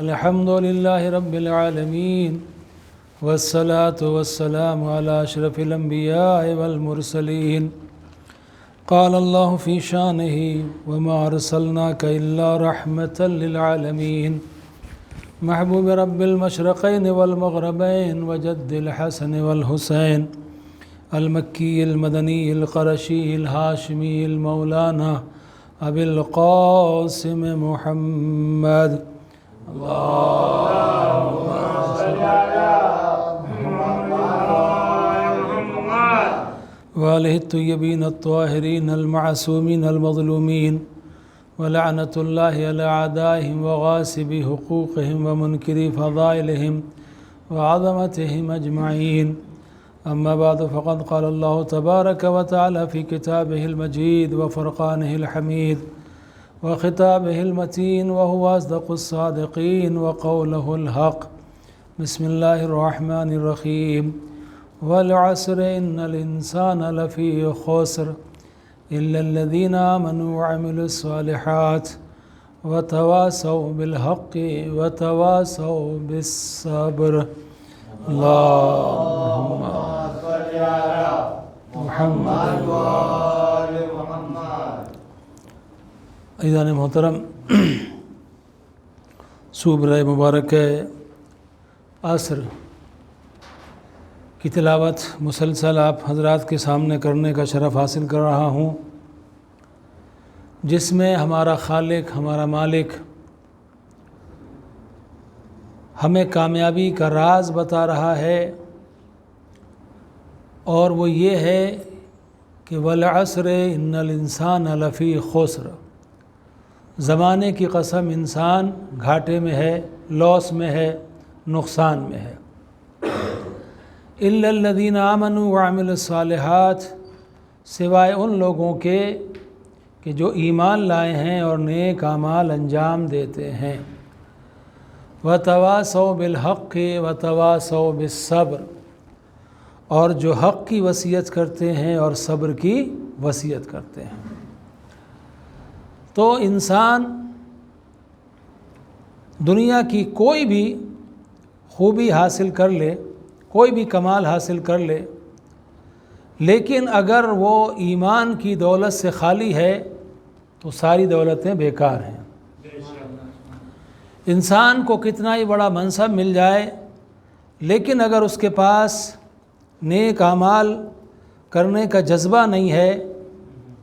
الحمد لله رب العالمين والصلاة والسلام على أشرف الأنبياء والمرسلين. قال الله في شانه وما أرسلناك إلا رحمة للعالمين. محبوب رب المشرقين والمغربين وجد الحسن والحسين المكي المدني القرشي الهاشمي المولانا أبي القاسم محمد. اللهم صل على محمد وآله الطيبين الطاهرين المعصومين المظلومين ولعنة الله على أعدائهم وغاصبي حقوقهم ومنكري فضائلهم وعظمتهم أجمعين. أما بعد فقد قال الله تبارك وتعالى في كتابه المجيد وفرقانه الحميد وخطابه المتين وهو أصدق الصادقين وقوله الحق. بسم الله الرحمن الرحيم. والعصر إن الإنسان لفي خسر إلا الذين آمنوا وعملوا الصالحات وتواصوا بالحق وتواصوا بالصبر. اللهم صل على محمد وآل محمد. عزیزان محترم، صبح مبارک عصر کی تلاوت مسلسل آپ حضرات کے سامنے کرنے کا شرف حاصل کر رہا ہوں، جس میں ہمارا خالق، ہمارا مالک ہمیں کامیابی کا راز بتا رہا ہے، اور وہ یہ ہے کہ والعصر ان الانسان لفی خسر. زمانے کی قسم، انسان گھاٹے میں ہے، لاس میں ہے، نقصان میں ہے. الا الذین آمنوا وعملوا الصالحات، سوائے ان لوگوں کے کہ جو ایمان لائے ہیں اور نیک اعمال انجام دیتے ہیں. وتواصوا بالحق وتواصوا بالصبر، اور جو حق کی وصیت کرتے ہیں اور صبر کی وصیت کرتے ہیں. تو انسان دنیا کی کوئی بھی خوبی حاصل کر لے، کوئی بھی کمال حاصل کر لے، لیکن اگر وہ ایمان کی دولت سے خالی ہے تو ساری دولتیں بیکار ہیں. انسان کو کتنا ہی بڑا منصب مل جائے، لیکن اگر اس کے پاس نیک اعمال کرنے کا جذبہ نہیں ہے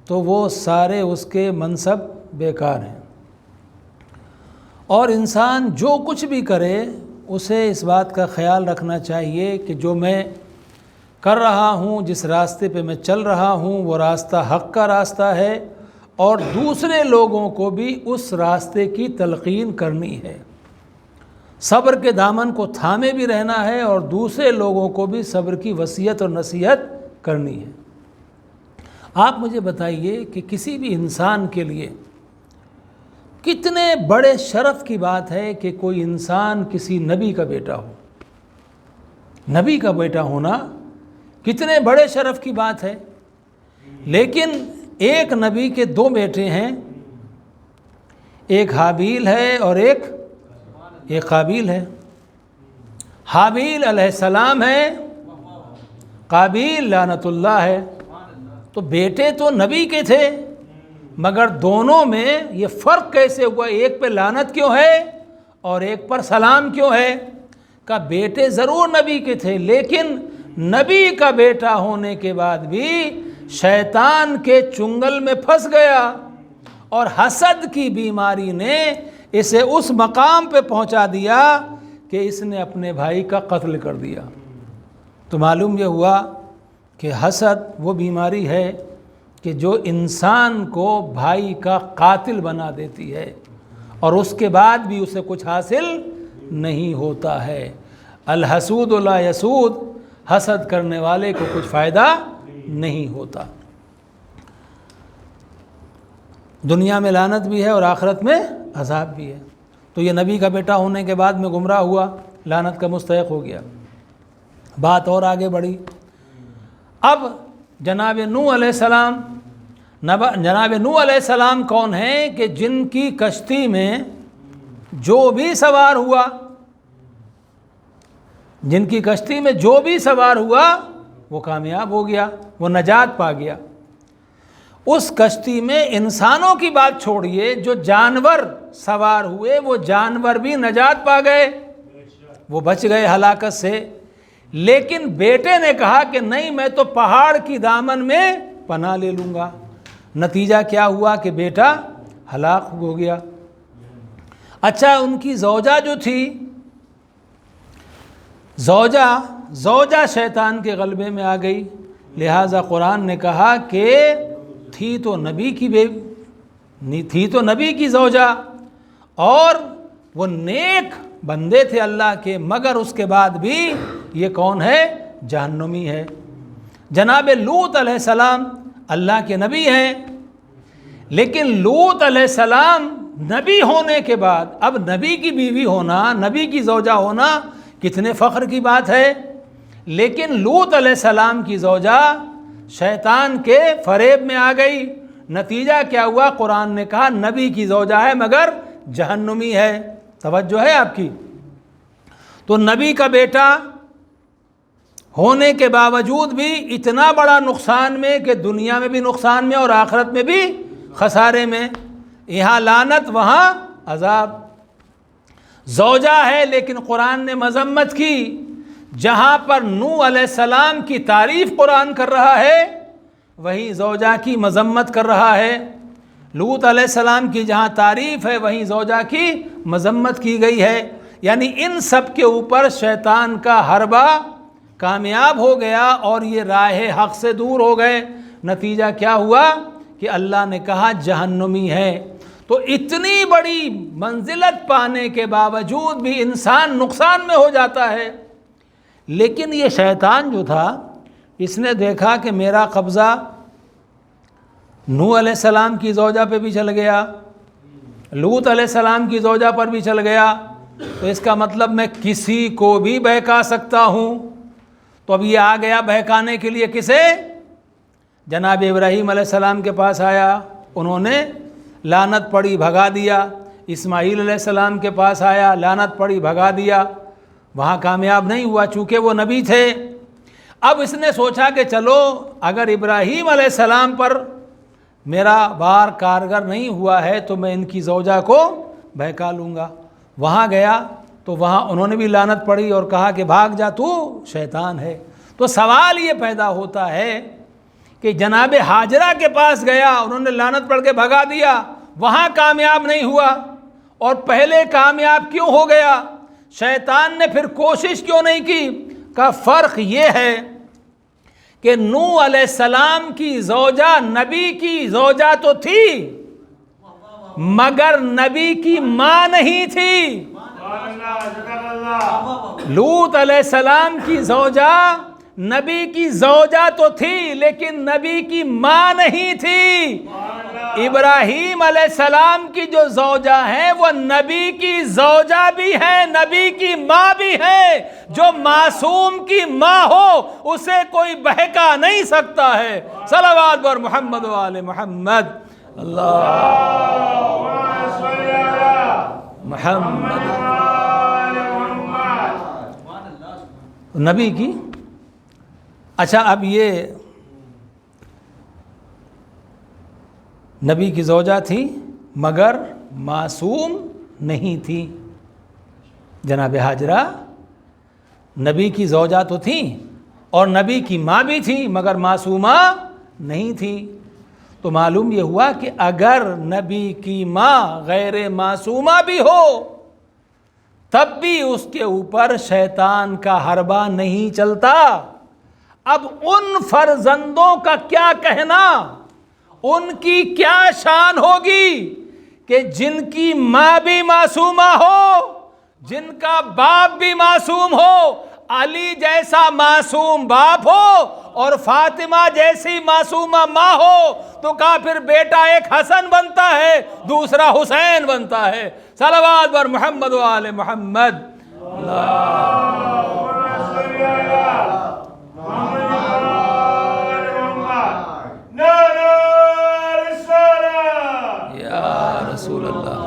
تو وہ سارے اس کے منصب بیکار ہیں. اور انسان جو کچھ بھی کرے اسے اس بات کا خیال رکھنا چاہیے کہ جو میں کر رہا ہوں، جس راستے پہ میں چل رہا ہوں، وہ راستہ حق کا راستہ ہے، اور دوسرے لوگوں کو بھی اس راستے کی تلقین کرنی ہے. صبر کے دامن کو تھامے بھی رہنا ہے اور دوسرے لوگوں کو بھی صبر کی وصیت اور نصیحت کرنی ہے. آپ مجھے بتائیے کہ کسی بھی انسان کے لیے کتنے بڑے شرف کی بات ہے کہ کوئی انسان کسی نبی کا بیٹا ہو. نبی کا بیٹا ہونا کتنے بڑے شرف کی بات ہے. لیکن ایک نبی کے دو بیٹے ہیں، ایک حابیل ہے اور ایک قابیل ہے. حابیل علیہ السلام ہے، قابیل لعنت اللہ ہے. تو بیٹے تو نبی کے تھے، مگر دونوں میں یہ فرق کیسے ہوا؟ ایک پہ لعنت کیوں ہے اور ایک پر سلام کیوں ہے؟ کہ بیٹے ضرور نبی کے تھے، لیکن نبی کا بیٹا ہونے کے بعد بھی شیطان کے چنگل میں پھنس گیا، اور حسد کی بیماری نے اسے اس مقام پہ پہنچا دیا کہ اس نے اپنے بھائی کا قتل کر دیا. تو معلوم یہ ہوا کہ حسد وہ بیماری ہے کہ جو انسان کو بھائی کا قاتل بنا دیتی ہے، اور اس کے بعد بھی اسے کچھ حاصل نہیں ہوتا ہے. الحسود لا یسود، حسد کرنے والے کو کچھ فائدہ نہیں ہوتا. دنیا میں لعنت بھی ہے اور آخرت میں عذاب بھی ہے. تو یہ نبی کا بیٹا ہونے کے بعد میں گمراہ ہوا، لعنت کا مستحق ہو گیا. بات اور آگے بڑھی. اب جناب نوح علیہ السلام جناب نوح علیہ السلام کون ہیں کہ جن کی کشتی میں جو بھی سوار ہوا، جن کی کشتی میں جو بھی سوار ہوا وہ کامیاب ہو گیا، وہ نجات پا گیا۔ اس کشتی میں انسانوں کی بات چھوڑیے، جو جانور سوار ہوئے وہ جانور بھی نجات پا گئے، وہ بچ گئے ہلاکت سے۔ لیکن بیٹے نے کہا کہ نہیں، میں تو پہاڑ کی دامن میں پناہ لے لوں گا۔ نتیجہ کیا ہوا کہ بیٹا ہلاک ہو گیا۔ اچھا، ان کی زوجہ جو تھی، زوجہ شیطان کے غلبے میں آ گئی، لہٰذا قرآن نے کہا کہ تھی تو نبی کی زوجہ، اور وہ نیک بندے تھے اللہ کے، مگر اس کے بعد بھی یہ کون ہے؟ جہنمی ہے۔ جناب لوط علیہ السلام اللہ کے نبی ہیں، لیکن لوط علیہ السلام نبی ہونے کے بعد اب نبی کی بیوی ہونا، نبی کی زوجہ ہونا کتنے فخر کی بات ہے۔ لیکن لوط علیہ السلام کی زوجہ شیطان کے فریب میں آ گئی، نتیجہ کیا ہوا؟ قرآن نے کہا نبی کی زوجہ ہے مگر جہنمی ہے۔ توجہ ہے آپ کی؟ تو نبی کا بیٹا ہونے کے باوجود بھی اتنا بڑا نقصان میں کہ دنیا میں بھی نقصان میں اور آخرت میں بھی خسارے میں، یہاں لعنت وہاں عذاب۔ زوجہ ہے لیکن قرآن نے مذمت کی، جہاں پر نوح علیہ السلام کی تعریف قرآن کر رہا ہے وہیں زوجہ کی مذمت کر رہا ہے۔ لوط علیہ السلام کی جہاں تعریف ہے وہیں زوجہ کی مذمت کی گئی ہے، یعنی ان سب کے اوپر شیطان کا حربہ کامیاب ہو گیا اور یہ راہ حق سے دور ہو گئے۔ نتیجہ کیا ہوا کہ اللہ نے کہا جہنمی ہے۔ تو اتنی بڑی منزلت پانے کے باوجود بھی انسان نقصان میں ہو جاتا ہے۔ لیکن یہ شیطان جو تھا، اس نے دیکھا کہ میرا قبضہ نوح علیہ السلام کی زوجہ پہ بھی چل گیا، لوط علیہ السلام کی زوجہ پر بھی چل گیا، تو اس کا مطلب میں کسی کو بھی بہکا سکتا ہوں۔ تو اب یہ آ گیا بہکانے کے لیے کسے؟ جناب ابراہیم علیہ السلام کے پاس آیا، انہوں نے لعنت پڑی، بھگا دیا۔ اسماعیل علیہ السلام کے پاس آیا، لعنت پڑی، بھگا دیا۔ وہاں کامیاب نہیں ہوا چونکہ وہ نبی تھے۔ اب اس نے سوچا کہ چلو اگر ابراہیم علیہ السلام پر میرا وار کارگر نہیں ہوا ہے تو میں ان کی زوجہ کو بہکا لوں گا۔ وہاں گیا تو وہاں انہوں نے بھی لعنت پڑی اور کہا کہ بھاگ جا، تو شیطان ہے۔ تو سوال یہ پیدا ہوتا ہے کہ جناب ہاجرہ کے پاس گیا، انہوں نے لعنت پڑھ کے بھگا دیا، وہاں کامیاب نہیں ہوا، اور پہلے کامیاب کیوں ہو گیا؟ شیطان نے پھر کوشش کیوں نہیں کی؟ کا فرق یہ ہے کہ نوح علیہ السلام کی زوجہ نبی کی زوجہ تو تھی مگر نبی کی ماں نہیں تھی۔ لوط علیہ السلام کی زوجہ نبی کی زوجہ تو تھی لیکن نبی کی ماں نہیں تھی۔ ابراہیم علیہ السلام کی جو زوجہ ہے وہ نبی کی زوجہ بھی ہے، نبی کی ماں بھی ہے۔ جو معصوم کی ماں ہو اسے کوئی بہکا نہیں سکتا ہے۔ صلوات بر محمد و آل محمد۔ اللہ محمد نبی کی۔ اچھا، اب یہ نبی کی زوجہ تھی مگر معصوم نہیں تھی۔ جناب ہاجرہ نبی کی زوجہ تو تھیں اور نبی کی ماں بھی تھی مگر معصومہ نہیں تھی۔ تو معلوم یہ ہوا کہ اگر نبی کی ماں غیر معصومہ بھی ہو تب بھی اس کے اوپر شیطان کا حربہ نہیں چلتا۔ اب ان فرزندوں کا کیا کہنا، ان کی کیا شان ہوگی کہ جن کی ماں بھی معصومہ ہو، جن کا باپ بھی معصوم ہو، علی جیسا معصوم باپ ہو اور فاطمہ جیسی معصومہ ماں ہو، تو کہا پھر بیٹا ایک حسن بنتا ہے دوسرا حسین بنتا ہے۔ صلوات بر محمد و آل محمد۔ یا رسول اللہ،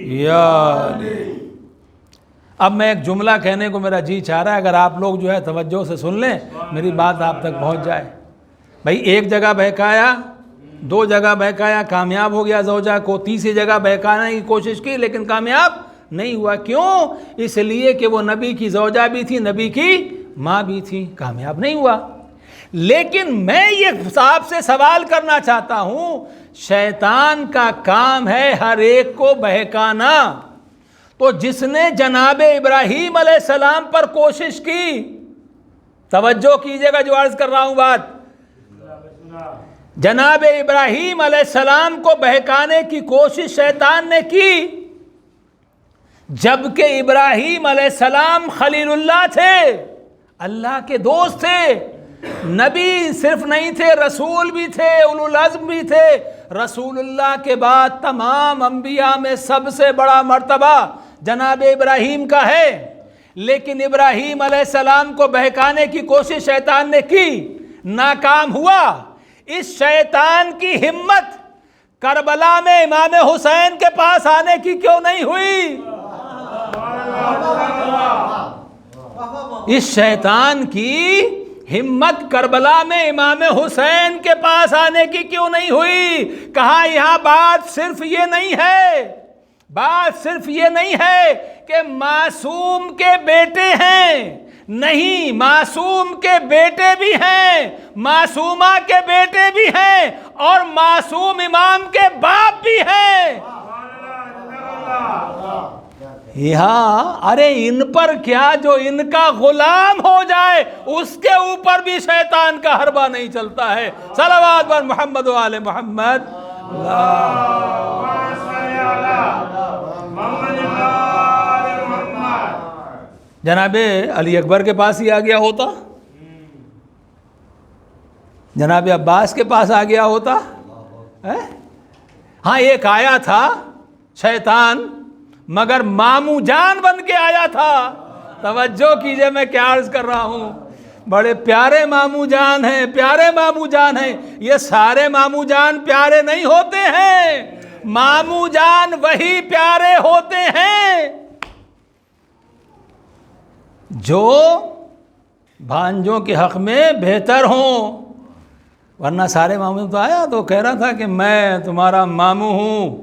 یا علی۔ اب میں ایک جملہ کہنے کو میرا جی چاہ رہا ہے، اگر آپ لوگ جو ہے توجہ سے سن لیں، میری بات آپ تک پہنچ جائے۔ بھائی ایک جگہ بہکایا، دو جگہ بہکایا، کامیاب ہو گیا زوجہ کو، تیسری جگہ بہکانے کی کوشش کی لیکن کامیاب نہیں ہوا۔ کیوں؟ اس لیے کہ وہ نبی کی زوجہ بھی تھی، نبی کی ماں بھی تھی، کامیاب نہیں ہوا۔ لیکن میں یہ آپ سے سوال کرنا چاہتا ہوں، شیطان کا کام ہے ہر ایک کو بہکانا، تو جس نے جناب ابراہیم علیہ السلام پر کوشش کی، توجہ کیجئے گا جو عرض کر رہا ہوں بات، جناب ابراہیم علیہ السلام کو بہکانے کی کوشش شیطان نے کی، جبکہ ابراہیم علیہ السلام خلیل اللہ تھے، اللہ کے دوست تھے، نبی صرف نہیں تھے، رسول بھی تھے، اولو العزم بھی تھے۔ رسول اللہ کے بعد تمام انبیاء میں سب سے بڑا مرتبہ جناب ابراہیم کا ہے، لیکن ابراہیم علیہ السلام کو بہکانے کی کوشش شیطان نے کی، ناکام ہوا۔ اس شیطان کی ہمت کربلا میں امام حسین کے پاس آنے کی کیوں نہیں ہوئی؟ اس شیطان کی ہمت کربلا میں امام حسین کے پاس آنے کی کیوں نہیں ہوئی؟ کہا یہاں بات صرف یہ نہیں ہے، بات صرف یہ نہیں ہے کہ معصوم کے بیٹے ہیں، نہیں، معصوم کے بیٹے بھی ہیں، معصومہ کے بیٹے بھی ہیں، اور معصوم امام کے باپ بھی ہیں۔ یہاں ارے ان پر کیا، جو ان کا غلام ہو جائے اس کے اوپر بھی شیطان کا حربہ نہیں چلتا ہے۔ صلوات بر محمد و آل محمد۔ جناب علی اکبر کے پاس ہی آ گیا ہوتا، جناب عباس کے پاس آ گیا ہوتا۔ ہاں ایک آیا تھا شیطان، مگر ماموں جان بن کے آیا تھا۔ توجہ کیجئے میں کیا عرض کر رہا ہوں، بڑے پیارے ماموں جان ہیں، پیارے ماموں جان ہیں۔ یہ سارے ماموں جان پیارے نہیں ہوتے ہیں، ماموں جان وہی پیارے ہوتے ہیں جو بھانجوں کے حق میں بہتر ہوں، ورنہ سارے ماموں تو آیا تو کہہ رہا تھا کہ میں تمہارا ماموں ہوں۔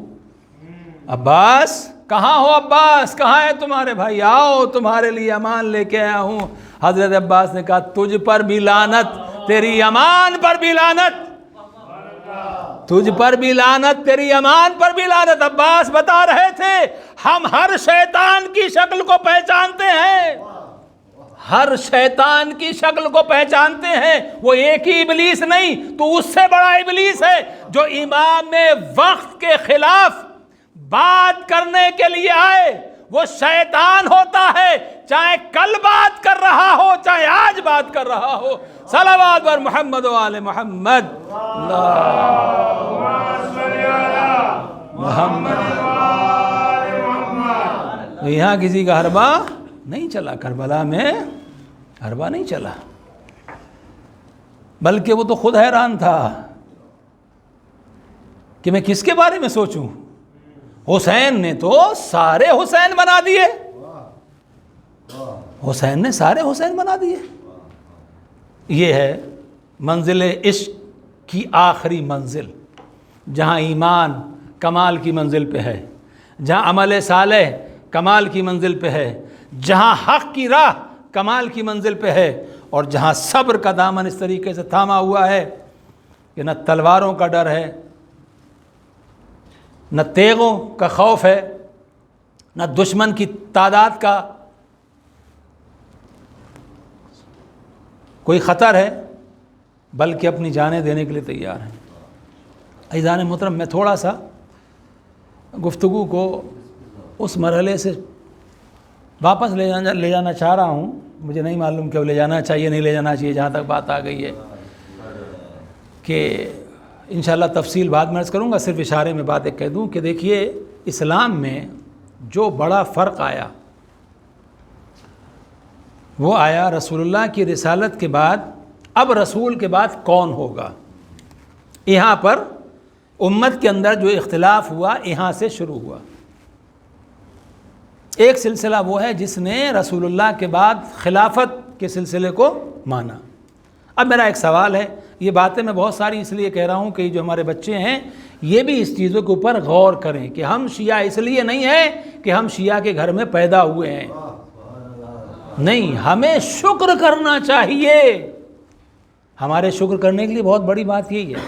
عباس کہاں ہو؟ عباس کہاں ہے تمہارے بھائی؟ آؤ تمہارے لیے امان لے کے آیا ہوں۔ حضرت عباس نے کہا تجھ پر بھی لعنت، تیری امان پر بھی لعنت، تجھ پر بھی لعنت، تیری امان پر بھی لعنت۔ عباس بتا رہے تھے ہم ہر شیطان کی شکل کو پہچانتے ہیں، ہر شیطان کی شکل کو پہچانتے ہیں، وہ ایک ہی ابلیس نہیں تو اس سے بڑا ابلیس ہے جو امام وقت کے خلاف بات کرنے کے لیے آئے، وہ شیطان ہوتا ہے، چاہے کل بات کر رہا ہو چاہے آج بات کر رہا ہو۔ صلوات بر محمد و آل محمد۔ یہاں کسی کا حربہ نہیں چلا، کربلا میں حربہ نہیں چلا، بلکہ وہ تو خود حیران تھا کہ میں کس کے بارے میں سوچوں۔ حسین نے تو سارے حسین بنا دیے، حسین نے سارے حسین بنا دیے۔ یہ ہے منزل عشق کی آخری منزل، جہاں ایمان کمال کی منزل پہ ہے، جہاں عمل صالح کمال کی منزل پہ ہے، جہاں حق کی راہ کمال کی منزل پہ ہے، اور جہاں صبر کا دامن اس طریقے سے تھاما ہوا ہے کہ نہ تلواروں کا ڈر ہے، نہ تیغوں کا خوف ہے، نہ دشمن کی تعداد کا کوئی خطر ہے، بلکہ اپنی جانیں دینے کے لیے تیار ہیں۔ عزیزان محترم، میں تھوڑا سا گفتگو کو اس مرحلے سے واپس لے جانا چاہ رہا ہوں، مجھے نہیں معلوم کہ وہ لے جانا چاہیے نہیں لے جانا چاہیے، جہاں تک بات آ گئی ہے کہ انشاءاللہ تفصیل بعد میں عرض کروں گا، صرف اشارے میں بات ایک کہہ دوں کہ دیکھیے اسلام میں جو بڑا فرق آیا وہ آیا رسول اللہ کی رسالت کے بعد۔ اب رسول کے بعد کون ہوگا، یہاں پر امت کے اندر جو اختلاف ہوا یہاں سے شروع ہوا۔ ایک سلسلہ وہ ہے جس نے رسول اللہ کے بعد خلافت کے سلسلے کو مانا۔ اب میرا ایک سوال ہے، یہ باتیں میں بہت ساری اس لیے کہہ رہا ہوں کہ یہ جو ہمارے بچے ہیں یہ بھی اس چیزوں کے اوپر غور کریں کہ ہم شیعہ اس لیے نہیں ہیں کہ ہم شیعہ کے گھر میں پیدا ہوئے ہیں، نہیں، ہمیں شکر کرنا چاہیے۔ ہمارے شکر کرنے کے لیے بہت بڑی بات یہی ہے۔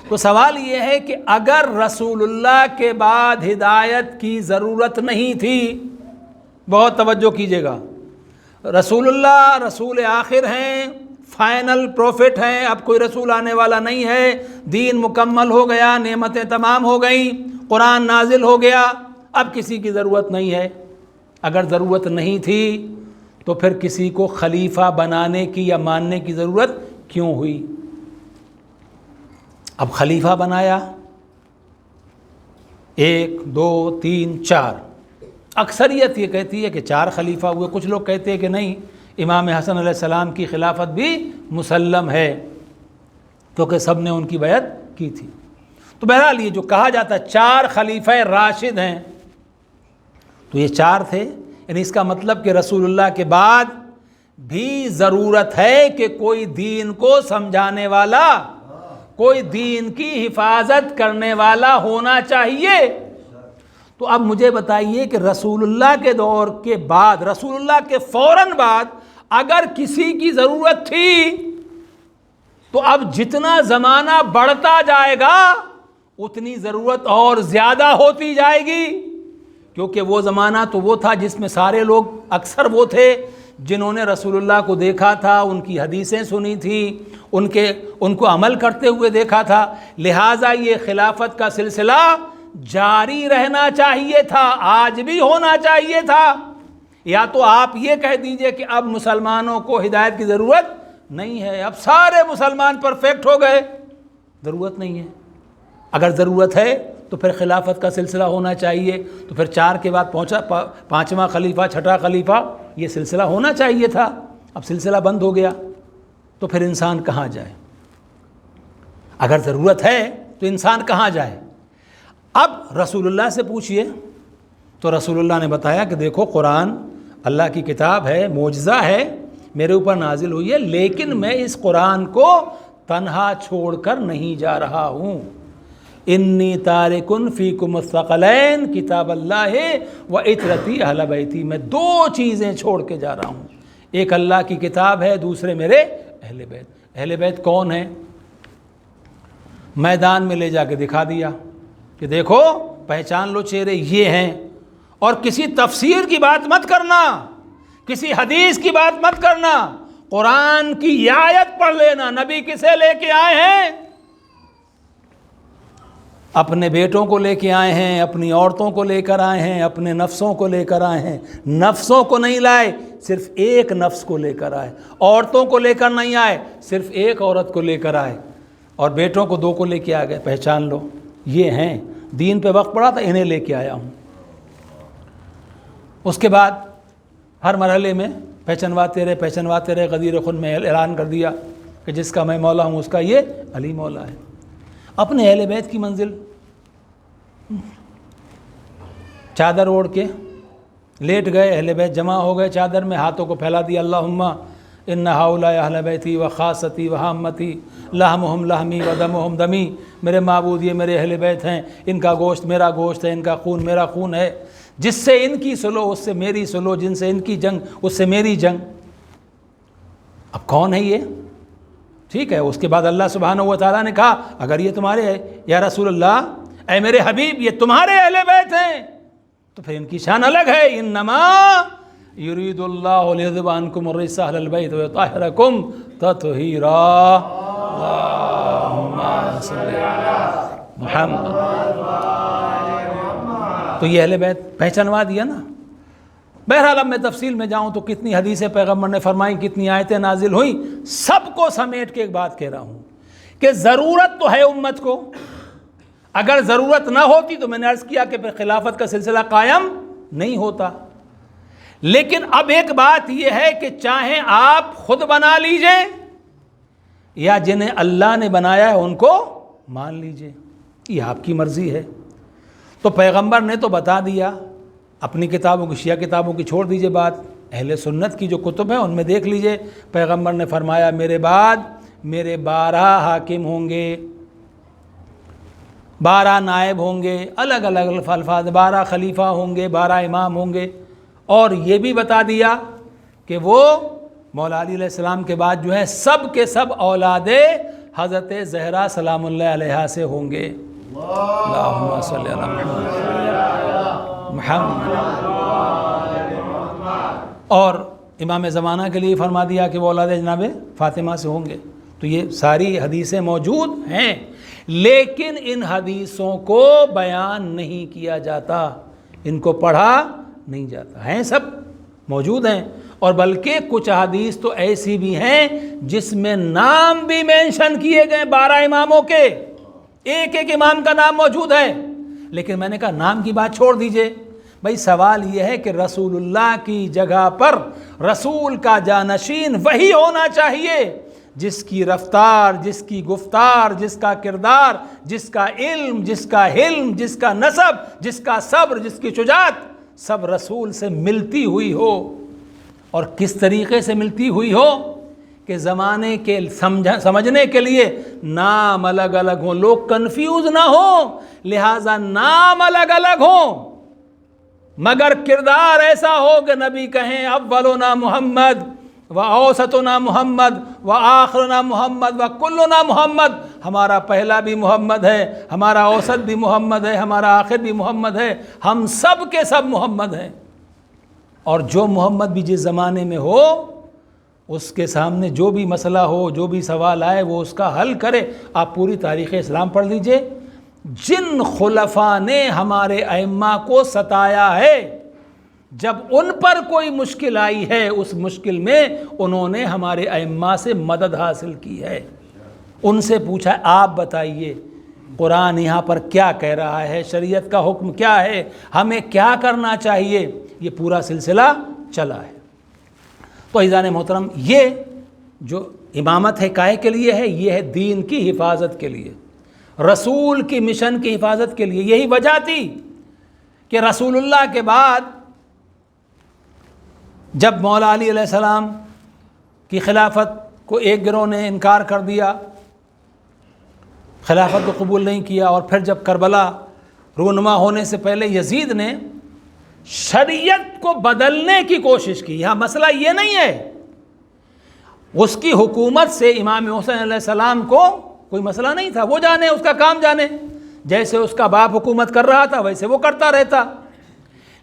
تو سوال یہ ہے کہ اگر رسول اللہ کے بعد ہدایت کی ضرورت نہیں تھی، بہت توجہ کیجیے گا، رسول اللہ رسول آخر ہیں، فائنل پروفٹ ہیں، اب کوئی رسول آنے والا نہیں ہے، دین مکمل ہو گیا، نعمتیں تمام ہو گئیں، قرآن نازل ہو گیا، اب کسی کی ضرورت نہیں ہے۔ اگر ضرورت نہیں تھی تو پھر کسی کو خلیفہ بنانے کی یا ماننے کی ضرورت کیوں ہوئی؟ اب خلیفہ بنایا، 1 2 3 4، اکثریت یہ کہتی ہے کہ 4 خلیفہ ہوئے، کچھ لوگ کہتے ہیں کہ نہیں، امام حسن علیہ السلام کی خلافت بھی مسلم ہے کیونکہ سب نے ان کی بیعت کی تھی۔ تو بہرحال یہ جو کہا جاتا ہے 4 خلیفہ راشد ہیں، تو یہ 4 تھے، یعنی اس کا مطلب کہ رسول اللہ کے بعد بھی ضرورت ہے کہ کوئی دین کو سمجھانے والا، کوئی دین کی حفاظت کرنے والا ہونا چاہیے۔ تو اب مجھے بتائیے کہ رسول اللہ کے دور کے بعد، رسول اللہ کے فوراً بعد اگر کسی کی ضرورت تھی تو اب جتنا زمانہ بڑھتا جائے گا اتنی ضرورت اور زیادہ ہوتی جائے گی، کیونکہ وہ زمانہ تو وہ تھا جس میں سارے لوگ، اکثر وہ تھے جنہوں نے رسول اللہ کو دیکھا تھا، ان کی حدیثیں سنی تھیں، ان کو عمل کرتے ہوئے دیکھا تھا، لہٰذا یہ خلافت کا سلسلہ جاری رہنا چاہیے تھا، آج بھی ہونا چاہیے تھا۔ یا تو آپ یہ کہہ دیجئے کہ اب مسلمانوں کو ہدایت کی ضرورت نہیں ہے، اب سارے مسلمان پرفیکٹ ہو گئے، ضرورت نہیں ہے۔ اگر ضرورت ہے تو پھر خلافت کا سلسلہ ہونا چاہیے، تو پھر 4 کے بعد پہنچا 5واں خلیفہ، 6واں خلیفہ، یہ سلسلہ ہونا چاہیے تھا۔ اب سلسلہ بند ہو گیا تو پھر انسان کہاں جائے؟ اگر ضرورت ہے تو انسان کہاں جائے؟ اب رسول اللہ سے پوچھئے تو رسول اللہ نے بتایا کہ دیکھو، قرآن اللہ کی کتاب ہے، معجزہ ہے، میرے اوپر نازل ہوئی ہے، لیکن میں اس قرآن کو تنہا چھوڑ کر نہیں جا رہا ہوں۔ انی تارکن فیکم الثقلین کتاب اللہ و عطرتی اہل بیتی، میں 2 چیزیں چھوڑ کے جا رہا ہوں، ایک اللہ کی کتاب ہے، دوسرے میرے اہل بیت۔ اہل بیت کون ہیں؟ میدان میں لے جا کے دکھا دیا کہ دیکھو، پہچان لو چہرے یہ ہیں، اور کسی تفسیر کی بات مت کرنا، کسی حدیث کی بات مت کرنا، قرآن کی یہ آیت پڑھ لینا، نبی کسے لے کے آئے ہیں؟ اپنے بیٹوں کو لے کے آئے ہیں، اپنی عورتوں کو لے کر آئے ہیں، اپنے نفسوں کو لے کر آئے ہیں، نفسوں کو نہیں لائے، صرف ایک نفس کو لے کر آئے، عورتوں کو لے کر نہیں آئے، صرف ایک عورت کو لے کر آئے، اور بیٹوں کو 2 کو لے کے آ گئے، پہچان لو یہ ہیں، دین پہ وقت پڑا تھا، انہیں لے کے آیا ہوں۔ اس کے بعد ہر مرحلے میں پہچنواتے رہے، غدیر خون میں اعلان کر دیا کہ جس کا میں مولا ہوں اس کا یہ علی مولا ہے۔ اپنے اہل بیت کی منزل، چادر اوڑھ کے لیٹ گئے، اہل بیت جمع ہو گئے، چادر میں ہاتھوں کو پھیلا دیا، اللہم ان ہؤلاء اہل بیتی و خاصتی و حامتی لحمہم لحمی و دمہم دمی، میرے معبود یہ میرے اہل بیت ہیں، ان کا گوشت میرا گوشت ہے، ان کا خون میرا خون ہے، جس سے ان کی سلو اس سے میری سلو، جن سے ان کی جنگ اس سے میری جنگ۔ اب کون ہے یہ؟ ٹھیک ہے، اس کے بعد اللہ سبحانہ و تعالیٰ نے کہا اگر یہ تمہارے ہے یا رسول اللہ، اے میرے حبیب، یہ تمہارے اہل بیت ہیں تو پھر ان کی شان الگ ہے۔ انما یرید اللہ لیذہب عنکم الرجس اہل البیت ویطہرکم تطہیرا، اللہم صلی علی محمد۔ تو یہ اہل بیت پہچانوا دیا نا۔ بہرحال اب میں تفصیل میں جاؤں تو کتنی حدیثیں پیغمبر نے فرمائیں، کتنی آیتیں نازل ہوئیں، سب کو سمیٹ کے ایک بات کہہ رہا ہوں کہ ضرورت تو ہے امت کو، اگر ضرورت نہ ہوتی تو میں نے عرض کیا کہ پھر خلافت کا سلسلہ قائم نہیں ہوتا۔ لیکن اب ایک بات یہ ہے کہ چاہیں آپ خود بنا لیجئے یا جنہیں اللہ نے بنایا ہے ان کو مان لیجئے، یہ آپ کی مرضی ہے۔ تو پیغمبر نے تو بتا دیا، اپنی کتابوں کی، شیعہ کتابوں کی چھوڑ دیجئے بات، اہل سنت کی جو کتب ہیں ان میں دیکھ لیجئے، پیغمبر نے فرمایا میرے بعد میرے 12 حاکم ہوں گے، 12 نائب ہوں گے، الگ الگ الفاظ، 12 خلیفہ ہوں گے، 12 امام ہوں گے، اور یہ بھی بتا دیا کہ وہ مولا علی علیہ السلام کے بعد جو ہے سب کے سب اولاد حضرت زہرا سلام اللہ علیہا سے ہوں گے۔ اللہم صلی علی محمد۔ اور امام زمانہ کے لیے فرما دیا کہ وہ اولاد جناب فاطمہ سے ہوں گے۔ تو یہ ساری حدیثیں موجود ہیں، لیکن ان حدیثوں کو بیان نہیں کیا جاتا، ان کو پڑھا نہیں جاتا، ہیں سب موجود ہیں، اور بلکہ کچھ حدیث تو ایسی بھی ہیں جس میں نام بھی مینشن کیے گئے 12 اماموں کے، ایک ایک امام کا نام موجود ہے، لیکن میں نے کہا نام کی بات چھوڑ دیجئے، بھائی سوال یہ ہے کہ رسول اللہ کی جگہ پر رسول کا جانشین وہی ہونا چاہیے جس کی رفتار، جس کی گفتار، جس کا کردار، جس کا علم، جس کا حلم، جس کا نسب، جس کا صبر، جس کی شجاعت، سب رسول سے ملتی ہوئی ہو۔ اور کس طریقے سے ملتی ہوئی ہو کہ زمانے کے سمجھنے کے لیے نام الگ الگ ہوں، لوگ کنفیوز نہ ہوں، لہٰذا نام الگ الگ ہوں، مگر کردار ایسا ہو کہ نبی کہیں اولنا محمد و اوسطنا محمد و آخرنا محمد و کلنا محمد، ہمارا پہلا بھی محمد ہے، ہمارا اوسط بھی محمد ہے، ہمارا آخر بھی محمد ہے، ہم سب کے سب محمد ہیں۔ اور جو محمد بھی جس زمانے میں ہو اس کے سامنے جو بھی مسئلہ ہو، جو بھی سوال آئے وہ اس کا حل کرے۔ آپ پوری تاریخ اسلام پڑھ لیجئے، جن خلفاء نے ہمارے ائمہ کو ستایا ہے، جب ان پر کوئی مشکل آئی ہے اس مشکل میں انہوں نے ہمارے ائمہ سے مدد حاصل کی ہے، ان سے پوچھا آپ بتائیے قرآن یہاں پر کیا کہہ رہا ہے، شریعت کا حکم کیا ہے، ہمیں کیا کرنا چاہیے، یہ پورا سلسلہ چلا ہے۔ تو عزیزان محترم، یہ جو امامت ہے کائے کے لیے ہے، یہ ہے دین کی حفاظت کے لیے، رسول کی مشن کی حفاظت کے لیے۔ یہی وجہ تھی کہ رسول اللہ کے بعد جب مولا علی علیہ السلام کی خلافت کو ایک گروہ نے انکار کر دیا، خلافت کو قبول نہیں کیا، اور پھر جب کربلا رونما ہونے سے پہلے یزید نے شریعت کو بدلنے کی کوشش کی، یہاں مسئلہ یہ نہیں ہے، اس کی حکومت سے امام حسین علیہ السلام کو کوئی مسئلہ نہیں تھا، وہ جانے اس کا کام جانے، جیسے اس کا باپ حکومت کر رہا تھا ویسے وہ کرتا رہتا،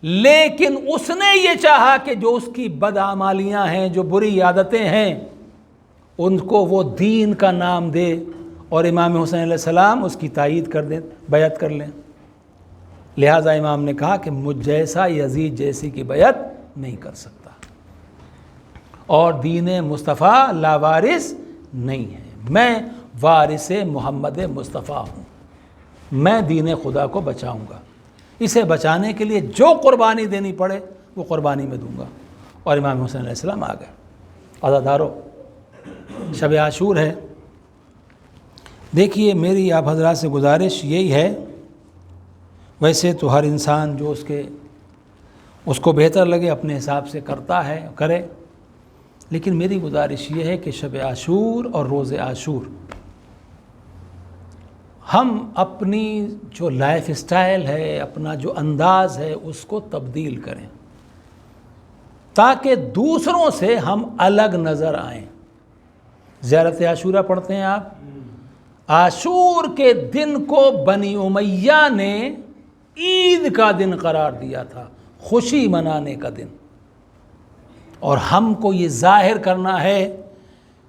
لیکن اس نے یہ چاہا کہ جو اس کی بدعمالیاں ہیں، جو بری عادتیں ہیں، ان کو وہ دین کا نام دے، اور امام حسین علیہ السلام اس کی تائید کر دیں، بیعت کر لیں۔ لہٰذا امام نے کہا کہ مجھ جیسا یزید جیسی کی بیعت نہیں کر سکتا، اور دین مصطفیٰ لاوارث نہیں ہے، میں وارث محمد مصطفیٰ ہوں، میں دین خدا کو بچاؤں گا، اسے بچانے کے لیے جو قربانی دینی پڑے وہ قربانی میں دوں گا۔ اور امام حسین علیہ السلام آ گئے۔ عزادارو، شب عاشور ہے، دیکھیے میری آپ حضرات سے گزارش یہی ہے، ویسے تو ہر انسان جو اس کو بہتر لگے اپنے حساب سے کرتا ہے کرے، لیکن میری گزارش یہ ہے کہ شب عاشور اور روز عاشور ہم اپنی جو لائف اسٹائل ہے، اپنا جو انداز ہے، اس کو تبدیل کریں تاکہ دوسروں سے ہم الگ نظر آئیں۔ زیارت عاشورہ پڑھتے ہیں آپ، عاشور کے دن کو بنی امیہ نے عید کا دن قرار دیا تھا، خوشی منانے کا دن، اور ہم کو یہ ظاہر کرنا ہے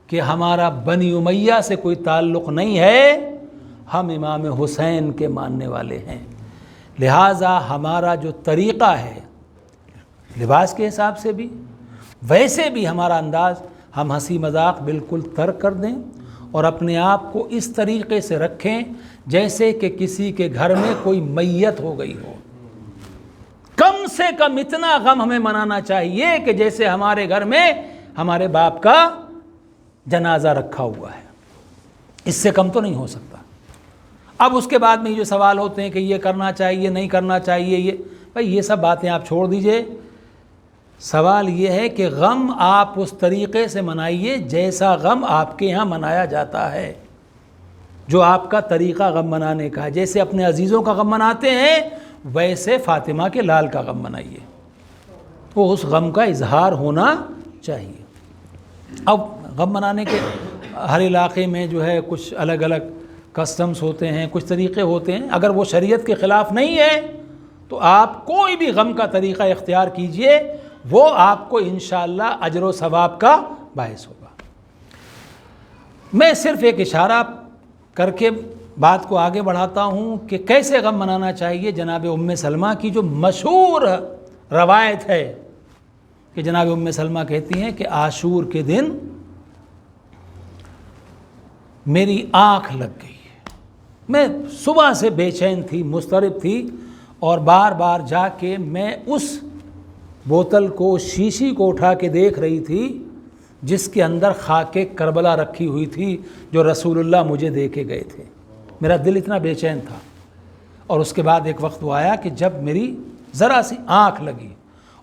کہ ہمارا بنی امیہ سے کوئی تعلق نہیں ہے، ہم امام حسین کے ماننے والے ہیں۔ لہٰذا ہمارا جو طریقہ ہے، لباس کے حساب سے بھی ویسے بھی ہمارا انداز، ہم ہنسی مذاق بالکل ترک کر دیں، اور اپنے آپ کو اس طریقے سے رکھیں جیسے کہ کسی کے گھر میں کوئی میت ہو گئی ہو۔ کم سے کم اتنا غم ہمیں منانا چاہیے کہ جیسے ہمارے گھر میں ہمارے باپ کا جنازہ رکھا ہوا ہے، اس سے کم تو نہیں ہو سکتا۔ اب اس کے بعد میں جو سوال ہوتے ہیں کہ یہ کرنا چاہیے نہیں کرنا چاہیے، بھائی یہ سب باتیں آپ چھوڑ دیجئے، سوال یہ ہے کہ غم آپ اس طریقے سے منائیے جیسا غم آپ کے یہاں منایا جاتا ہے، جو آپ کا طریقہ غم منانے کا ہے۔ جیسے اپنے عزیزوں کا غم مناتے ہیں ویسے فاطمہ کے لال کا غم منائیے، وہ اس غم کا اظہار ہونا چاہیے۔ اب غم منانے کے ہر علاقے میں جو ہے کچھ الگ الگ کسٹمز ہوتے ہیں، کچھ طریقے ہوتے ہیں، اگر وہ شریعت کے خلاف نہیں ہے تو آپ کوئی بھی غم کا طریقہ اختیار کیجئے، وہ آپ کو انشاءاللہ اجر و ثواب کا باعث ہوگا۔ میں صرف ایک اشارہ کر کے بات کو آگے بڑھاتا ہوں کہ کیسے غم منانا چاہیے۔ جناب ام سلمہ کی جو مشہور روایت ہے کہ جناب ام سلمہ کہتی ہیں کہ عاشور کے دن میری آنکھ لگ گئی، میں صبح سے بے چین تھی، مضطرب تھی، اور بار بار جا کے میں اس بوتل کو، شیشی کو اٹھا کے دیکھ رہی تھی جس کے اندر خاک کربلا رکھی ہوئی تھی جو رسول اللہ مجھے دے کے گئے تھے۔ میرا دل اتنا بے چین تھا، اور اس کے بعد ایک وقت وہ آیا کہ جب میری ذرا سی آنکھ لگی،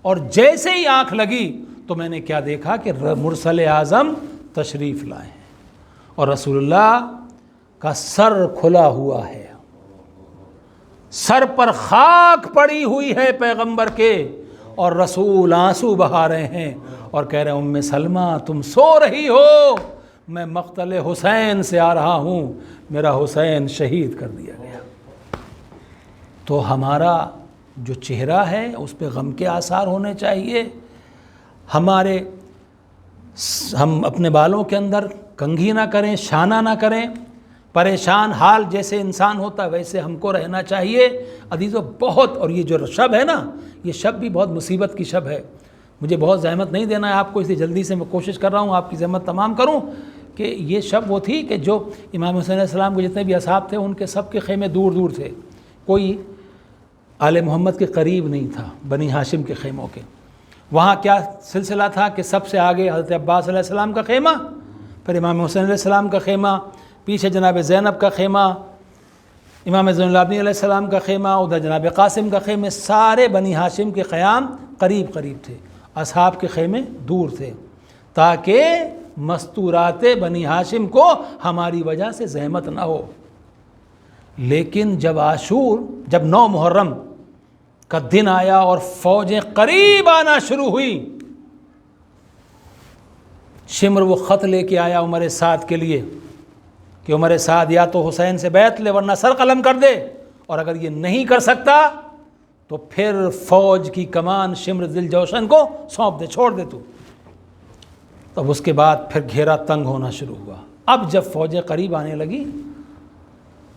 اور جیسے ہی آنکھ لگی تو میں نے کیا دیکھا کہ مرسل اعظم تشریف لائے ہیں اور رسول اللہ کا سر کھلا ہوا ہے، سر پر خاک پڑی ہوئی ہے پیغمبر کے، اور رسول آنسو بہا رہے ہیں اور کہہ رہے ہیں ام سلمہ تم سو رہی ہو، میں مقتل حسین سے آ رہا ہوں، میرا حسین شہید کر دیا گیا۔ تو ہمارا جو چہرہ ہے اس پہ غم کے آثار ہونے چاہیے، ہم اپنے بالوں کے اندر کنگھی نہ کریں، شانہ نہ کریں، پریشان حال جیسے انسان ہوتا ہے ویسے ہم کو رہنا چاہیے۔ عزیزو بہت، اور یہ جو شب ہے نا، یہ شب بھی بہت مصیبت کی شب ہے، مجھے بہت زحمت نہیں دینا ہے آپ کو، اس لیے جلدی سے میں کوشش کر رہا ہوں آپ کی زحمت تمام کروں، کہ یہ شب وہ تھی کہ جو امام حسین علیہ السلام کے جتنے بھی اصحاب تھے ان کے سب کے خیمے دور دور تھے، کوئی آل محمد کے قریب نہیں تھا، بنی ہاشم کے خیموں کے۔ وہاں کیا سلسلہ تھا کہ سب سے آگے حضرت عباس علیہ السلام کا خیمہ، پھر امام حسین علیہ السلام کا خیمہ، پیچھے جناب زینب کا خیمہ، امام زین العابدین علیہ السلام کا خیمہ، ادھر جناب قاسم کا خیمہ، سارے بنی ہاشم کے خیام قریب قریب تھے، اصحاب کے خیمے دور تھے، تاکہ مستورات بنی ہاشم کو ہماری وجہ سے زحمت نہ ہو۔ لیکن جب عاشور، جب 9 محرم کا دن آیا اور فوجیں قریب آنا شروع ہوئی، شمر وہ خط لے کے آیا عمر سعد کے لیے کہ عمر سعد یا تو حسین سے بیعت لے ورنہ سر قلم کر دے، اور اگر یہ نہیں کر سکتا تو پھر فوج کی کمان شمر ذی الجوشن کو سونپ دے، چھوڑ دے تو۔ تب اس کے بعد پھر گھیرا تنگ ہونا شروع ہوا۔ اب جب فوجیں قریب آنے لگی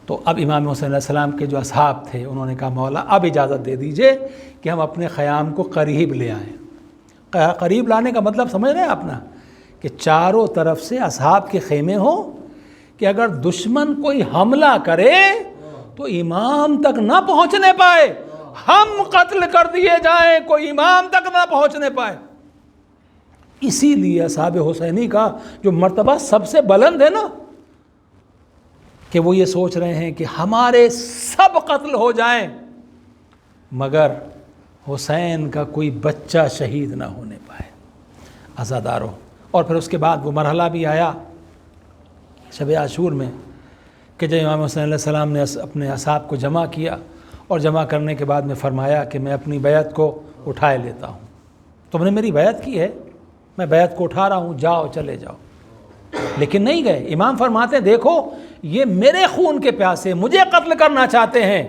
تو اب امام حسین علیہ السلام کے جو اصحاب تھے انہوں نے کہا مولا اب اجازت دے دیجئے کہ ہم اپنے خیام کو قریب لے آئیں۔ قریب لانے کا مطلب سمجھ رہے ہیں آپ نا، کہ چاروں طرف سے اصحاب کے خیمے ہوں کہ اگر دشمن کوئی حملہ کرے تو امام تک نہ پہنچنے پائے، ہم قتل کر دیے جائیں، کوئی امام تک نہ پہنچنے پائے۔ اسی لیے اصحاب حسینی کا جو مرتبہ سب سے بلند ہے نا، کہ وہ یہ سوچ رہے ہیں کہ ہمارے سب قتل ہو جائیں مگر حسین کا کوئی بچہ شہید نہ ہونے پائے۔ عزاداروں، اور پھر اس کے بعد وہ مرحلہ بھی آیا شب عاشور میں کہ جب امام حسین علیہ السلام نے اپنے اصحاب کو جمع کیا، اور جمع کرنے کے بعد میں فرمایا کہ میں اپنی بیعت کو اٹھائے لیتا ہوں، تم نے میری بیعت کی ہے، میں بیعت کو اٹھا رہا ہوں، جاؤ چلے جاؤ۔ لیکن نہیں گئے۔ امام فرماتے ہیں دیکھو یہ میرے خون کے پیاسے، مجھے قتل کرنا چاہتے ہیں،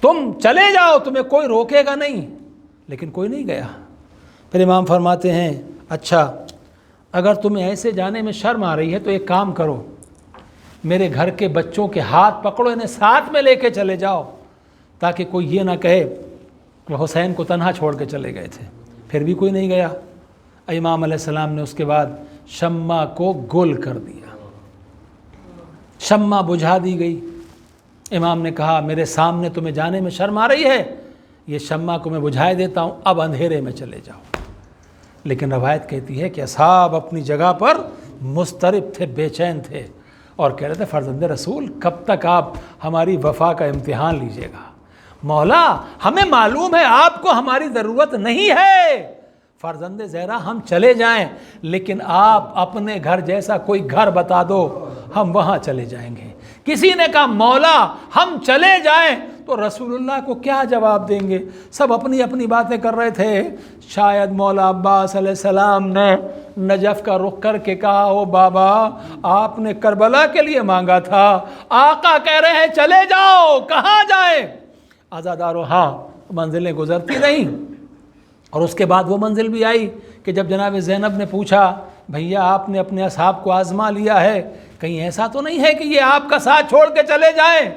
تم چلے جاؤ، تمہیں کوئی روکے گا نہیں، لیکن کوئی نہیں گیا۔ پھر امام فرماتے ہیں اچھا اگر تمہیں ایسے جانے میں شرم آ رہی ہے تو ایک کام کرو، میرے گھر کے بچوں کے ہاتھ پکڑو، انہیں ساتھ میں لے کے چلے جاؤ، تاکہ کوئی یہ نہ کہے کہ حسین کو تنہا چھوڑ کے چلے گئے تھے۔ پھر بھی کوئی نہیں گیا۔ امام علیہ السلام نے اس کے بعد شمع کو گل کر دیا، شمع بجھا دی گئی۔ امام نے کہا میرے سامنے تمہیں جانے میں شرم آ رہی ہے، یہ شمع کو میں بجھائے دیتا ہوں، اب اندھیرے میں چلے جاؤ۔ لیکن روایت کہتی ہے کہ اصحاب اپنی جگہ پر مضطرب تھے، بے چین تھے، اور کہہ رہے تھے فرزند رسول کب تک آپ ہماری وفا کا امتحان لیجیے گا، مولا ہمیں معلوم ہے آپ کو ہماری ضرورت نہیں ہے، فرزند زہرا ہم چلے جائیں، لیکن آپ اپنے گھر جیسا کوئی گھر بتا دو، ہم وہاں چلے جائیں گے۔ کسی نے کہا مولا ہم چلے جائیں، تو رسول اللہ کو کیا جواب دیں گے؟ سب اپنی اپنی باتیں کر رہے تھے۔ شاید مولا عباس علیہ السلام نے نجف کا رخ کر کے کہا، او بابا آپ نے کربلا کے لیے مانگا تھا، آقا کہہ رہے ہیں چلے جاؤ، کہاں جائیں؟ عزادارو ہاں منزلیں گزرتی نہیں، اور اس کے بعد وہ منزل بھی آئی کہ جب جناب زینب نے پوچھا بھیا آپ نے اپنے اصحاب کو آزما لیا ہے، کہیں ایسا تو نہیں ہے کہ یہ آپ کا ساتھ چھوڑ کے چلے جائیں؟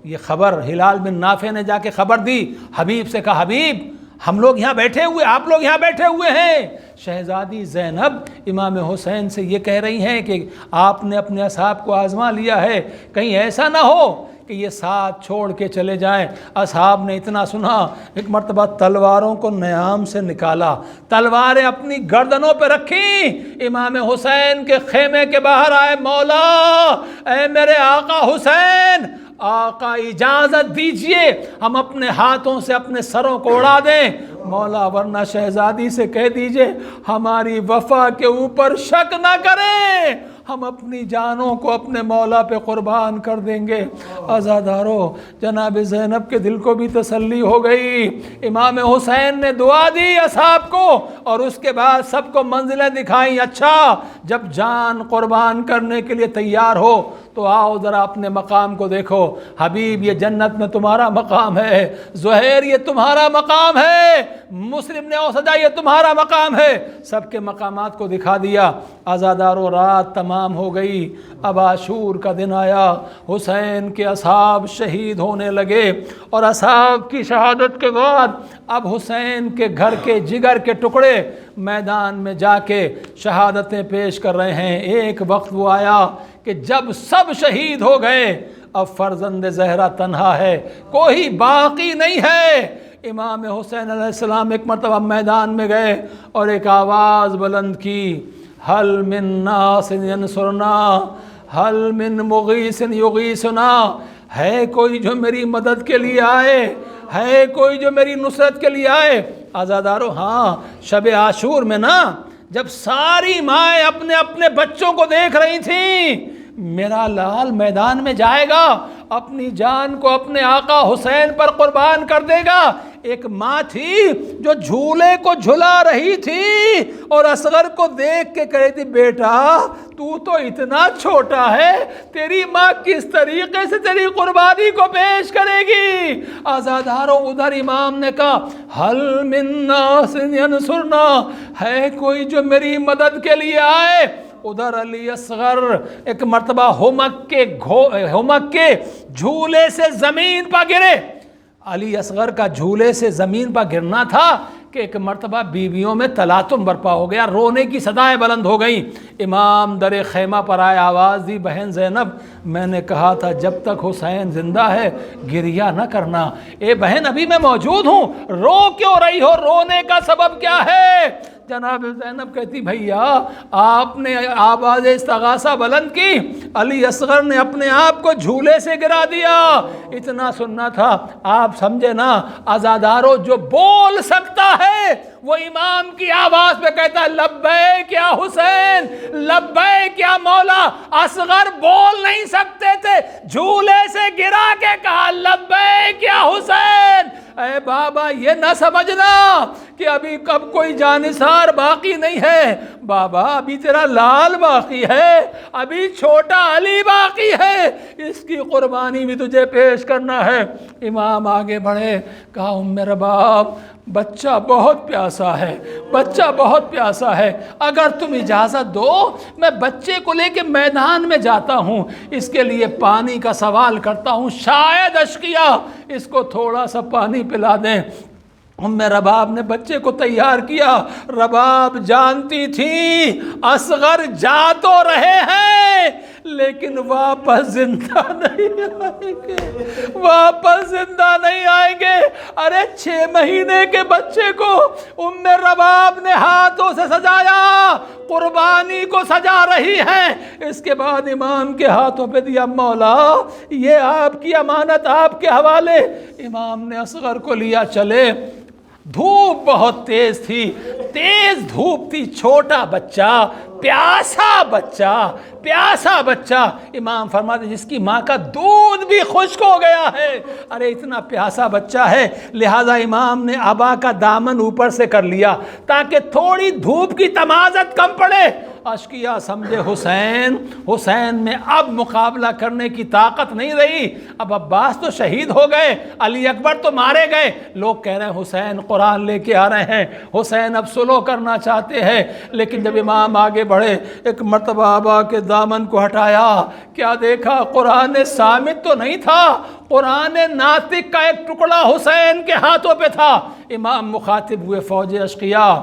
یہ خبر ہلال بن نافع نے جا کے خبر دی، حبیب سے کہا حبیب ہم لوگ یہاں بیٹھے ہوئے، آپ لوگ یہاں بیٹھے ہوئے ہیں، شہزادی زینب امام حسین سے یہ کہہ رہی ہیں کہ آپ نے اپنے اصحاب کو آزما لیا ہے، کہیں ایسا نہ ہو کہ یہ ساتھ چھوڑ کے چلے جائیں۔ اصحاب نے اتنا سنا، ایک مرتبہ تلواروں کو نیام سے نکالا، تلواریں اپنی گردنوں پہ رکھیں، امام حسین کے خیمے کے باہر آئے، مولا اے میرے آقا حسین، آقا اجازت دیجئے ہم اپنے ہاتھوں سے اپنے سروں کو اڑا دیں، مولا ورنہ شہزادی سے کہہ دیجئے ہماری وفا کے اوپر شک نہ کریں، ہم اپنی جانوں کو اپنے مولا پہ قربان کر دیں گے۔ عزادارو جناب زینب کے دل کو بھی تسلی ہو گئی، امام حسین نے دعا دی اصحاب کو، اور اس کے بعد سب کو منزلیں دکھائیں، اچھا جب جان قربان کرنے کے لیے تیار ہو تو آؤ ذرا اپنے مقام کو دیکھو، حبیب یہ جنت میں تمہارا مقام ہے، زہیر یہ تمہارا مقام ہے، مسلم نے اوسجا یہ تمہارا مقام ہے، سب کے مقامات کو دکھا دیا۔ عزادارو رات تمام ہو گئی، اب عاشور کا دن آیا، حسین کے اصحاب شہید ہونے لگے، اور اصحاب کی شہادت کے بعد اب حسین کے گھر کے جگر کے ٹکڑے میدان میں جا کے شہادتیں پیش کر رہے ہیں۔ ایک وقت وہ آیا کہ جب سب شہید ہو گئے، اب فرزند زہرا تنہا ہے، کوئی باقی نہیں ہے۔ امام حسین علیہ السلام ایک مرتبہ میدان میں گئے اور ایک آواز بلند کی، حل من ناس ینصرنا، حل من مغیث یغیثنا، ہے کوئی جو میری مدد کے لیے آئے، ہے کوئی جو میری نصرت کے لیے آئے؟ عزادارو ہاں شب عاشور میں نا جب ساری مائیں اپنے اپنے بچوں کو دیکھ رہی تھیں، میرا لال میدان میں جائے گا، اپنی جان کو اپنے آقا حسین پر قربان کر دے گا، ایک ماں تھی جو جھولے کو جھلا رہی تھی اور اصغر کو دیکھ کے کہی تھی بیٹا تو تو اتنا چھوٹا ہے، تیری ماں کس طریقے سے تیری قربانی کو پیش کرے گی؟ آزاداروں ادھر امام نے کہا حل من ناس ینصرنا، ہے کوئی جو میری مدد کے لیے آئے؟ ادھر علی اصغر ایک مرتبہ ہمک کے جھولے سے زمین پر گرے۔ علی اصغر کا جھولے سے زمین پر گرنا تھا کہ ایک مرتبہ بیویوں میں تلاطم برپا ہو گیا، رونے کی صدائیں بلند ہو گئیں۔ امام در خیمہ پر آئے، آواز دی بہن زینب میں نے کہا تھا جب تک حسین زندہ ہے گریہ نہ کرنا، اے بہن ابھی میں موجود ہوں، رو کیوں رہی ہو؟ رونے کا سبب کیا ہے؟ جناب زینب کہتی بھیا آپ نے آواز استغاثہ بلند کی، علی اصغر نے اپنے آپ کو جھولے سے گرا دیا، اتنا سننا تھا، آپ سمجھے نا؟ عزادارو جو بول سکتا ہے وہ امام کی آواز پہ کہتا ہے لبیک یا حسین، لبیک یا مولا۔ اصغر بول نہیں سکتے تھے، جھولے سے گرا کے کہا لبیک یا حسین۔ اے بابا یہ نہ سمجھنا کہ ابھی کب کوئی جانثار باقی نہیں ہے، بابا ابھی تیرا لال باقی ہے، ابھی چھوٹا علی باقی ہے، اس کی قربانی بھی تجھے پیش کرنا ہے۔ امام آگے بڑھے، کہا ام رباب بچہ بہت پیاسا ہے، بچہ بہت پیاسا ہے، اگر تم اجازت دو میں بچے کو لے کے میدان میں جاتا ہوں، اس کے لیے پانی کا سوال کرتا ہوں، شاید اشقیا اس کو تھوڑا سا پانی پلا دیں۔ ام رباب نے بچے کو تیار کیا، رباب جانتی تھی اصغر جا تو رہے ہیں لیکن واپس زندہ نہیں آئیں گے، واپس زندہ نہیں آئیں گے۔ ارے 6 مہینے کے بچے کو ام رباب نے ہاتھوں سے سجایا، قربانی کو سجا رہی ہے، اس کے بعد امام کے ہاتھوں پہ دیا، مولا یہ آپ کی امانت آپ کے حوالے۔ امام نے اصغر کو لیا، چلے۔ دھوپ بہت تیز تھی، تیز دھوپ تھی، چھوٹا بچہ، پیاسا بچہ، امام فرماتے جس کی ماں کا دودھ بھی خشک ہو گیا ہے، ارے اتنا پیاسا بچہ ہے، لہٰذا امام نے ابا کا دامن اوپر سے کر لیا تاکہ تھوڑی دھوپ کی تمازت کم پڑے۔ اشقیا سمجھے حسین میں اب مقابلہ کرنے کی طاقت نہیں رہی، اب عباس تو شہید ہو گئے، علی اکبر تو مارے گئے، لوگ کہہ رہے ہیں حسین قرآن لے کے آ رہے ہیں، حسین اب صلح کرنا چاہتے ہیں۔ لیکن جب امام آگے بڑھے، ایک مرتبہ ابا کے دامن کو ہٹایا، کیا دیکھا؟ قرآن صامت تو نہیں تھا، قرآن ناطق کا ایک ٹکڑا حسین کے ہاتھوں پہ تھا۔ امام مخاطب ہوئے فوج اشقیا،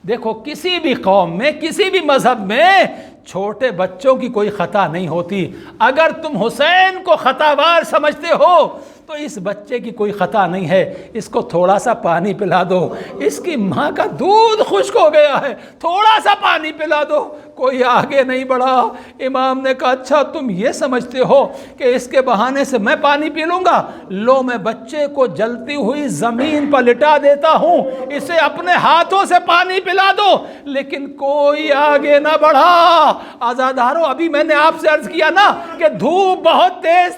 دیکھو کسی بھی قوم میں، کسی بھی مذہب میں چھوٹے بچوں کی کوئی خطا نہیں ہوتی، اگر تم حسین کو خطاوار سمجھتے ہو تو اس بچے کی کوئی خطا نہیں ہے، اس کو تھوڑا سا پانی پلا دو، اس کی ماں کا دودھ خشک ہو گیا ہے، تھوڑا سا پانی پلا دو۔ کوئی آگے نہیں بڑھا۔ امام نے کہا اچھا تم یہ سمجھتے ہو کہ اس کے بہانے سے میں پانی پی لوں گا؟ لو میں بچے کو جلتی ہوئی زمین پر لٹا دیتا ہوں، اسے اپنے ہاتھوں سے پانی پلا دو۔ لیکن کوئی آگے نہ بڑھا۔ آزادارو، ابھی میں نے آپ سے عرض کیا نا کہ دھوپ بہت تیز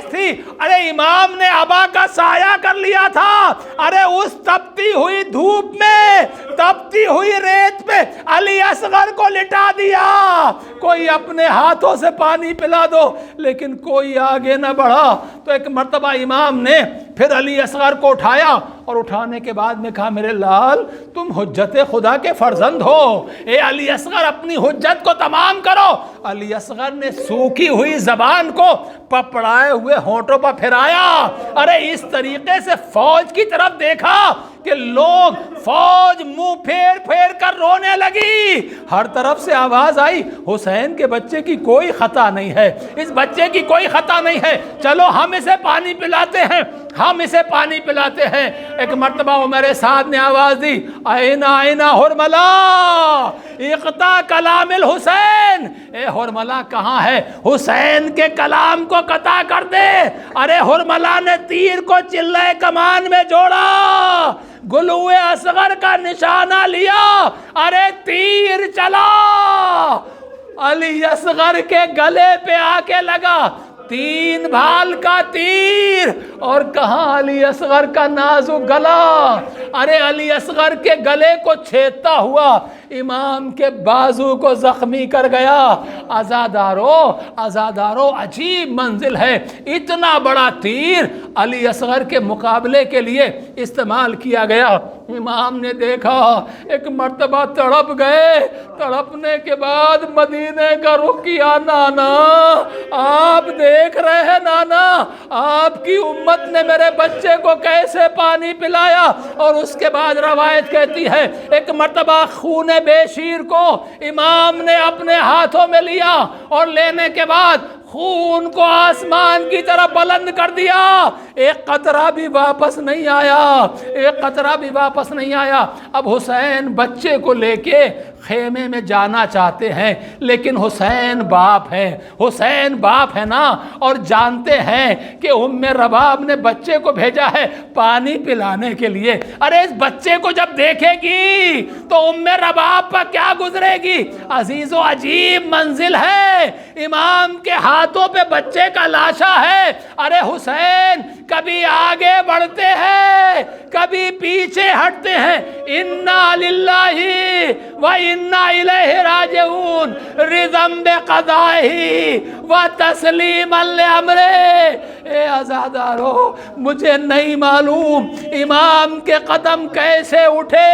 تھی، ارے امام نے ابا کا سایہ کر لیا تھا، ارے اس تپتی ہوئی دھوپ میں، تپتی ہوئی ریت پہ علی اصغر کو لٹا دیا۔ کوئی اپنے ہاتھوں سے پانی پلا دو، لیکن کوئی آگے نہ بڑھا۔ تو ایک مرتبہ امام نے پھر علی اصغر کو اٹھایا، اور اٹھانے کے بعد میں کہا میرے لال تم حجت خدا کے فرزند ہو، اے علی اصغر اپنی حجت کو تمام کرو۔ علی اصغر نے سوکھی ہوئی زبان کو پپڑائے ہوئے ہونٹوں پر پھرایا، ارے اس طریقے سے فوج کی طرف دیکھا کہ لوگ، فوج منہ پھیر کر رونے لگی۔ ہر طرف سے آواز آئی حسین کے بچے کی کوئی خطا نہیں ہے، اس بچے کی کوئی خطا نہیں ہے، چلو ہم اسے پانی پلاتے ہیں، ہم اسے پانی پلاتے ہیں۔ ایک مرتبہ عمر سعد نے آواز دی آئینہ حرملہ اقطع کلام الحسین، اے حرملہ کہاں ہے؟ حسین کے کلام کو قطع کر دے۔ ارے حرملہ نے تیر کو چلے کمان میں جوڑا، گلوے اصغر کا نشانہ لیا، ارے تیر چلا، علی اصغر کے گلے پہ آ کے لگا، 3 بھال کا تیر، اور کہاں علی اصغر کا نازک گلا، ارے علی اصغر کے گلے کو چھیدتا ہوا امام کے بازو کو زخمی کر گیا۔ آزادارو عجیب منزل ہے، اتنا بڑا تیر علی اصغر کے مقابلے کے لیے استعمال کیا گیا۔ امام نے دیکھا، ایک مرتبہ تڑپ گئے، تڑپنے کے بعد مدینے کا رخ کیا۔ نانا آپ دیکھ رہے ہیں، نانا آپ کی امت نے میرے بچے کو کیسے پانی پلایا۔ اور اس کے بعد روایت کہتی ہے ایک مرتبہ خون بے شیر کو امام نے اپنے ہاتھوں میں لیا، اور لینے کے بعد خون کو آسمان کی طرف بلند کر دیا، ایک قطرہ بھی واپس نہیں آیا، اب حسین بچے کو لے کے خیمے میں جانا چاہتے ہیں، لیکن حسین باپ ہے نا، اور جانتے ہیں کہ ام رباب نے بچے کو بھیجا ہے پانی پلانے کے لیے۔ ارے اس بچے کو جب دیکھے گی تو ام رباب پر کیا گزرے گی؟ عزیز و عجیب منزل ہے، امام کے ہاتھوں پہ بچے کا لاشا ہے۔ ارے حسین کبھی آگے بڑھتے ہیں، کبھی پیچھے ہٹتے ہیں، انا للہ و انا الیہ راجعون، رضا بقضائہ و تسلیما لامرہ۔ اے عزادارو، مجھے نہیں معلوم امام کے قدم کیسے اٹھے،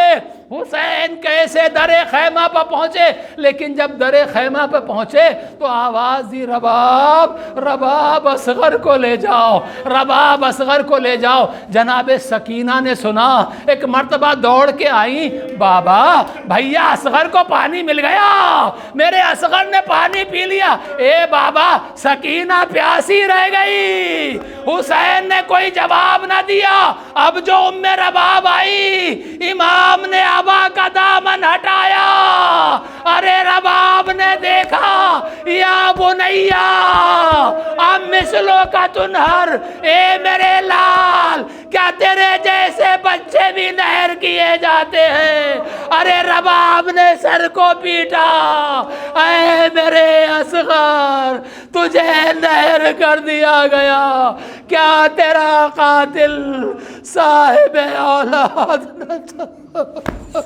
حسین کیسے در خیمہ پہ پہنچے، لیکن جب در خیمہ پہ پہنچے تو آواز دی رباب اصغر کو لے جاؤ، رباب اصغر کو لے جاؤ۔ جناب سکینہ نے سنا، ایک مرتبہ دوڑ کے آئی، بابا بھیا اصغر کو پانی مل گیا، میرے اصغر نے پانی پی لیا۔ اے بابا سکینہ پیاسی رہ گئی، حسین نے کوئی جواب نہ دیا۔ اب جو ام رباب آئی، امام نے ابا کا دامن ہٹایا، ارے رباب نے دیکھا، یا بنیا اب مثلوں کا تنہر، اے میرے لال کیا تیرے جیسے بچے بھی نہر کیے جاتے ہیں؟ ارے رباب نے سر کو پیٹا، اے میرے اصغر تجھے نہر کر دیا گیا، کیا تیرا قاتل صاحب اولاد نہ تھا؟